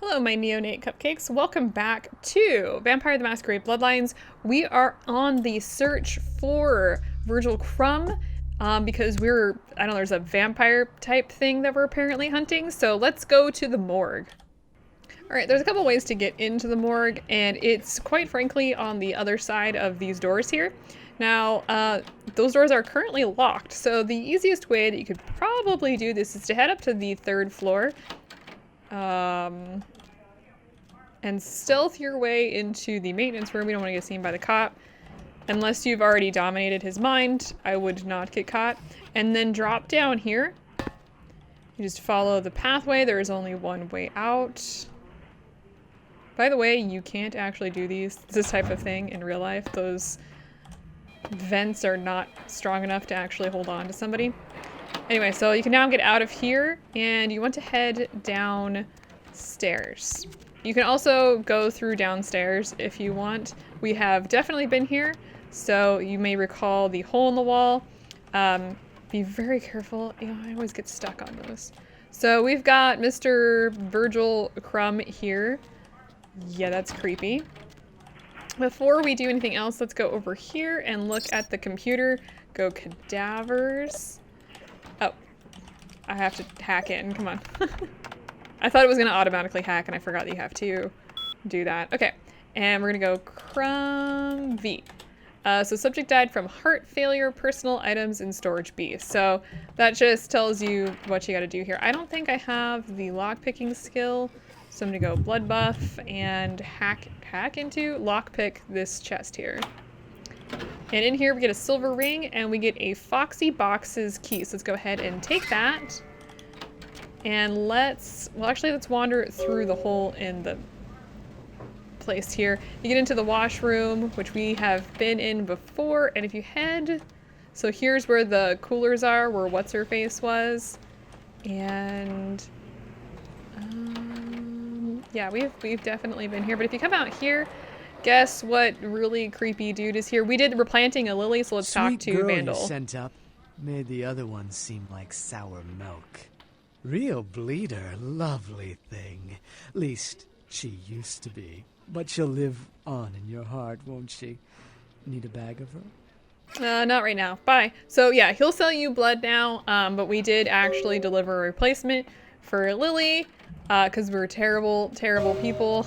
Hello, my neonate cupcakes. Welcome back to Vampire the Masquerade Bloodlines. We are on the search for Virgil Crumb because I don't know, there's a vampire type thing that we're apparently hunting. So let's go to the morgue. All right, there's a couple ways to get into the morgue, and it's quite frankly on the other side of these doors here. Now, those doors are currently locked, so the easiest way that you could probably do this is to head up to the third floor. And stealth your way into the maintenance room. We don't want to get seen by the cop. Unless you've already dominated his mind, I would not get caught. And then drop down here. You just follow the pathway. There is only one way out. By the way, you can't actually do this type of thing in real life. Those vents are not strong enough to actually hold on to somebody. Anyway, so you can now get out of here, and you want to head downstairs. You can also go through downstairs if you want. We have definitely been here, so you may recall the hole in the wall. Be very careful. You know, I always get stuck on those. So we've got Mr. Virgil Crumb here. Yeah, that's creepy. Before we do anything else, let's go over here and look at the computer. Go cadavers. Oh, I have to hack in. Come on. I thought it was going to automatically hack, and I forgot that you have to do that. Okay, and we're going to go Crumb V. So subject died from heart failure, personal items in storage B. So that just tells you what you got to do here. I don't think I have the lockpicking skill, so I'm going to go blood buff and hack into lockpick this chest here. And in here we get a silver ring, and we get a Foxy Boxes key. So let's go ahead and take that. And let's wander through the hole in the place here. You get into the washroom, which we have been in before, and if you head, so here's where the coolers are, where what's-her-face was, and yeah, we've definitely been here. But if you come out here, guess what really creepy dude is here? We did replanting a lily, so let's talk to Vandal. You sent up made the other ones seem like sour milk. Real bleeder, lovely thing. Least, she used to be. But she'll live on in your heart, won't she? Need a bag of her? Not right now. Bye. So yeah, he'll sell you blood now, but we did actually deliver a replacement for Lily, because we're terrible, terrible people.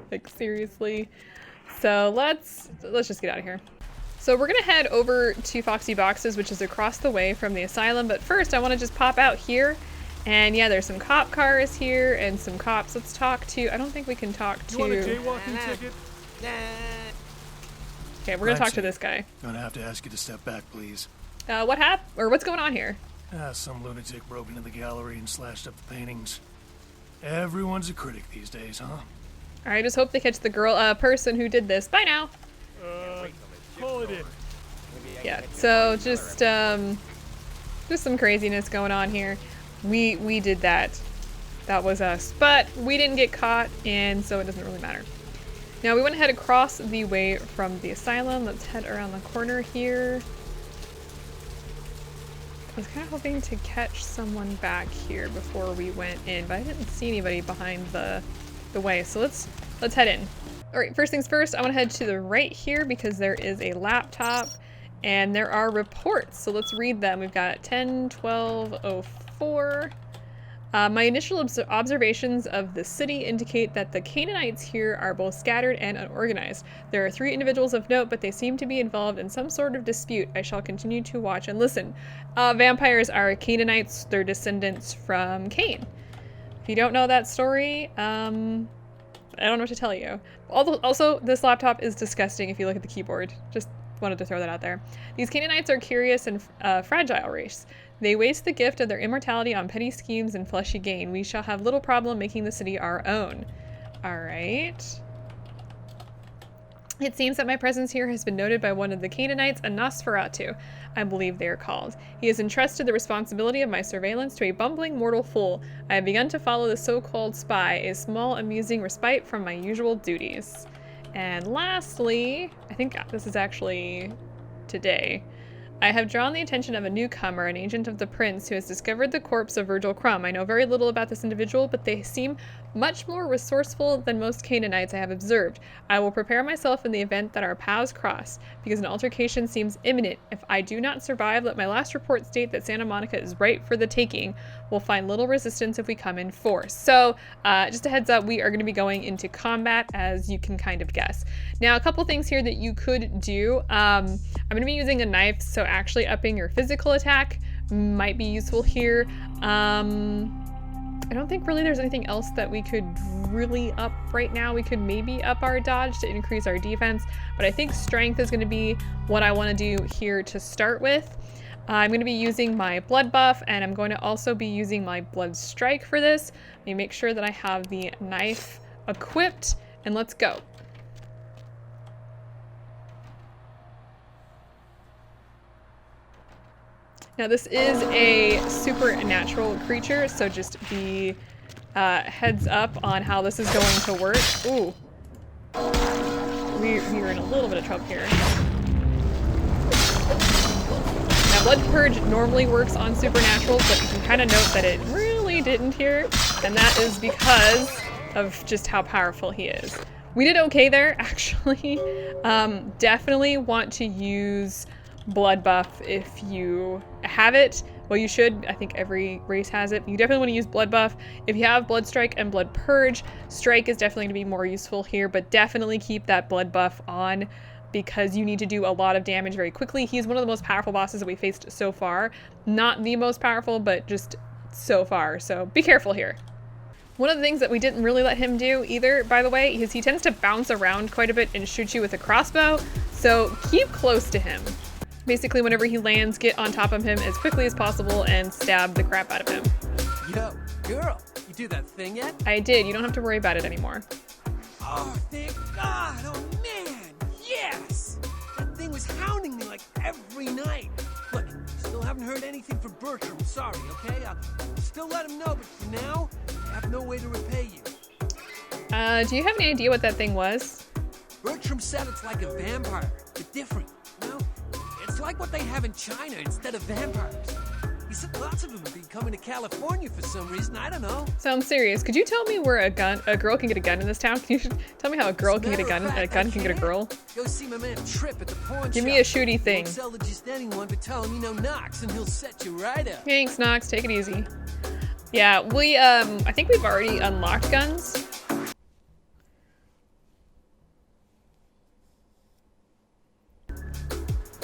Like, seriously. So let's just get out of here. So we're gonna head over to Foxy Boxes, which is across the way from the asylum, but first I want to just pop out here. And yeah, there's some cop cars here and some cops. Let's talk to, I don't think we can talk to... You want a jaywalking ticket? Okay, we're gonna talk to this guy. Gonna have to ask you to step back, please. What happened? Or what's going on here? Some lunatic broke into the gallery and slashed up the paintings. Everyone's a critic these days, huh? I just hope they catch the person who did this. Bye now! Call it in. Yeah, so just some craziness going on here. We did that. That was us. But we didn't get caught, and so it doesn't really matter. Now we want to head across the way from the asylum. Let's head around the corner here. I was kind of hoping to catch someone back here before we went in, but I didn't see anybody behind the way. So let's head in. All right, first things first, I want to head to the right here because there is a laptop and there are reports. So let's read them. We've got 10/12/04. My initial observations of the city indicate that the Canaanites here are both scattered and unorganized. There are 3 individuals of note, but they seem to be involved in some sort of dispute. I shall continue to watch and listen. Vampires are Canaanites. They're descendants from Cain. If you don't know that story, I don't know what to tell you. Also, this laptop is disgusting if you look at the keyboard. Just wanted to throw that out there. These Canaanites are curious and fragile race. They waste the gift of their immortality on petty schemes and fleshy gain. We shall have little problem making the city our own. Alright. It seems that my presence here has been noted by one of the Canaanites, a Nosferatu, I believe they are called. He has entrusted the responsibility of my surveillance to a bumbling mortal fool. I have begun to follow the so-called spy, a small amusing respite from my usual duties. And lastly, I think this is actually today. I have drawn the attention of a newcomer, an agent of the prince, who has discovered the corpse of Virgil Crumb. I know very little about this individual, but they seem much more resourceful than most Canaanites I have observed. I will prepare myself in the event that our paths cross, because an altercation seems imminent. If I do not survive, let my last report state that Santa Monica is ripe for the taking. We'll find little resistance if we come in force. So, just a heads up, we are going to be going into combat, as you can kind of guess. Now, a couple things here that you could do. I'm going to be using a knife, so actually upping your physical attack might be useful here. I don't think really there's anything else that we could really up right now. We could maybe up our dodge to increase our defense, but I think strength is going to be what I want to do here to start with. I'm going to be using my blood buff, and I'm going to also be using my blood strike for this. Let me make sure that I have the knife equipped, and let's go. Now this is a supernatural creature, so just be heads up on how this is going to work. Ooh. We're in a little bit of trouble here. Now Blood Purge normally works on supernaturals, but you can kind of note that it really didn't here, and that is because of just how powerful he is. We did okay there, actually. Definitely want to use blood buff if you have it. Well, you should. I think every race has it. You definitely want to use blood buff. If you have blood strike and blood purge, strike is definitely going to be more useful here, but definitely keep that blood buff on because you need to do a lot of damage very quickly. He's one of the most powerful bosses that we faced so far. Not the most powerful, but just so far. So be careful here. One of the things that we didn't really let him do either, by the way, is he tends to bounce around quite a bit and shoot you with a crossbow. So keep close to him. Basically, whenever he lands, get on top of him as quickly as possible and stab the crap out of him. Yo, girl, you do that thing yet? I did. You don't have to worry about it anymore. Oh, thank God. Oh, man. Yes. That thing was hounding me like every night. Look, still haven't heard anything from Bertram. Sorry, okay? I'll still let him know, but for now, I have no way to repay you. Do you have any idea what that thing was? Bertram said it's like a vampire, but different, you know? It's like what they have in China instead of vampires. He said lots of them have been coming to California for some reason. I don't know. So I'm serious. Could you tell me where a girl can get a gun in this town? Can you tell me how a girl can get a gun? A gun can get a girl? Go see my man Trip at the pawn shop. Give me a shooty thing. Won't sell to just anyone, but tell him you know Knox, and he'll set you right up. Thanks, Knox. Take it easy. Yeah, I think we've already unlocked guns.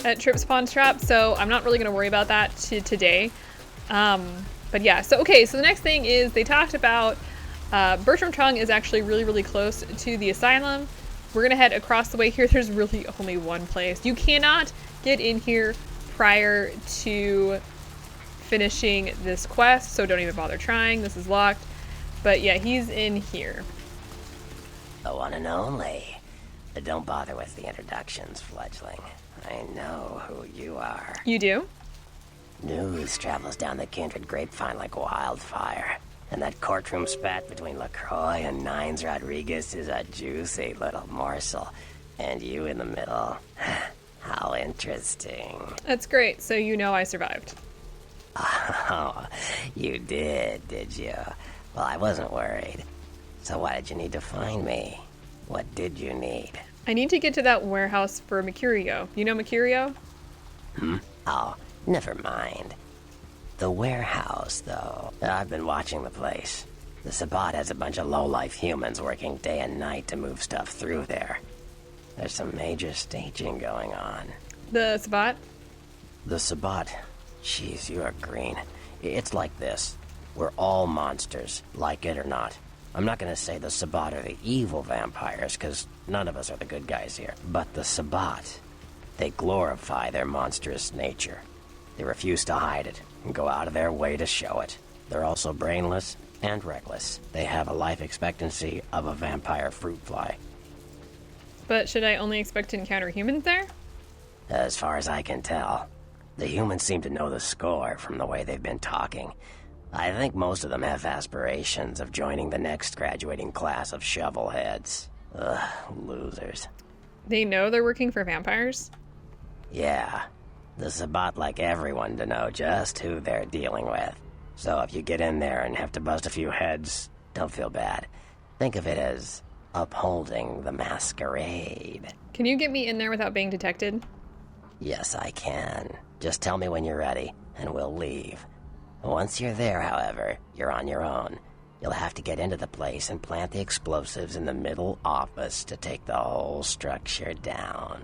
At Trip's Pawn Shop, so I'm not really going to worry about that today. But yeah, so okay, so the next thing is they talked about Bertram Tongue is actually really, really close to the asylum. We're going to head across the way here. There's really only one place. You cannot get in here prior to finishing this quest, so don't even bother trying. This is locked. But yeah, he's in here. The one and only. But don't bother with the introductions, fledgling. I know who you are. You do? News travels down the Kindred grapevine like wildfire. And that courtroom spat between LaCroix and Nines Rodriguez is a juicy little morsel. And you in the middle. How interesting. That's great. So you know I survived. Oh, you did you? Well, I wasn't worried. So why did you need to find me? What did you need? I need to get to that warehouse for Mercurio. You know Mercurio? Oh, never mind. The warehouse, though. I've been watching the place. The Sabbat has a bunch of low-life humans working day and night to move stuff through there. There's some major staging going on. The Sabbat? The Sabbat. Jeez, you are green. It's like this. We're all monsters, like it or not. I'm not gonna say the Sabbat are the evil vampires, because none of us are the good guys here. But the Sabbat, they glorify their monstrous nature. They refuse to hide it, and go out of their way to show it. They're also brainless and reckless. They have a life expectancy of a vampire fruit fly. But should I only expect to encounter humans there? As far as I can tell, the humans seem to know the score from the way they've been talking. I think most of them have aspirations of joining the next graduating class of shovelheads. Ugh, losers. They know they're working for vampires? Yeah. The Sabbat like everyone to know just who they're dealing with. So if you get in there and have to bust a few heads, don't feel bad. Think of it as upholding the masquerade. Can you get me in there without being detected? Yes, I can. Just tell me when you're ready, and we'll leave. Once you're there, however, you're on your own. You'll have to get into the place and plant the explosives in the middle office to take the whole structure down.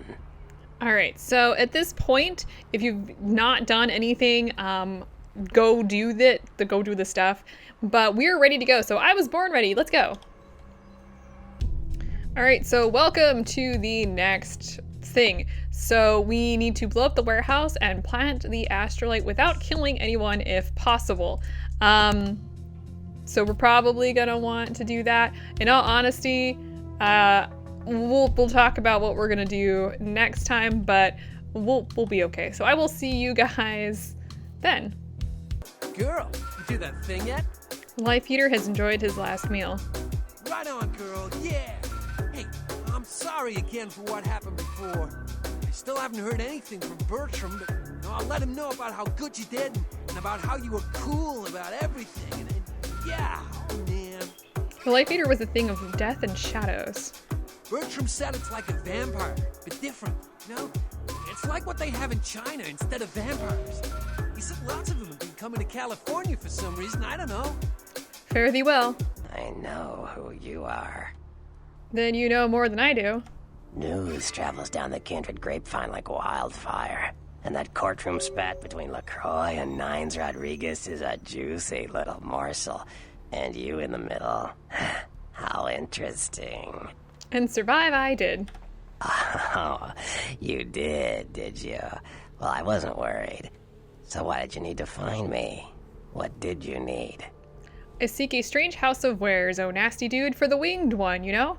All right, so at this point, if you've not done anything, go do the stuff. But we're ready to go. So I was born ready. Let's go. All right, so welcome to the next thing. So we need to blow up the warehouse and plant the astrolite without killing anyone if possible. So we're probably gonna want to do that. In all honesty, we'll talk about what we're gonna do next time, but we'll be okay. So I will see you guys then. Girl, you do that thing yet? Life Eater has enjoyed his last meal. Right on, girl, yeah. Hey, I'm sorry again for what happened before. I still haven't heard anything from Bertram, but I'll let him know about how good you did and about how you were cool about everything. And yeah, oh man. The Life Eater was a thing of death and shadows. Bertram said it's like a vampire, but different, you know? It's like what they have in China instead of vampires. He said lots of them have been coming to California for some reason, I don't know. Fare thee well. I know who you are. Then you know more than I do. News travels down the Kindred grapevine like wildfire. And that courtroom spat between LaCroix and Nines Rodriguez is a juicy little morsel. And you in the middle. How interesting. And survive I did. Oh, you did you? Well, I wasn't worried. So why did you need to find me? What did you need? I seek a strange house of wares, oh nasty dude, for the winged one, you know?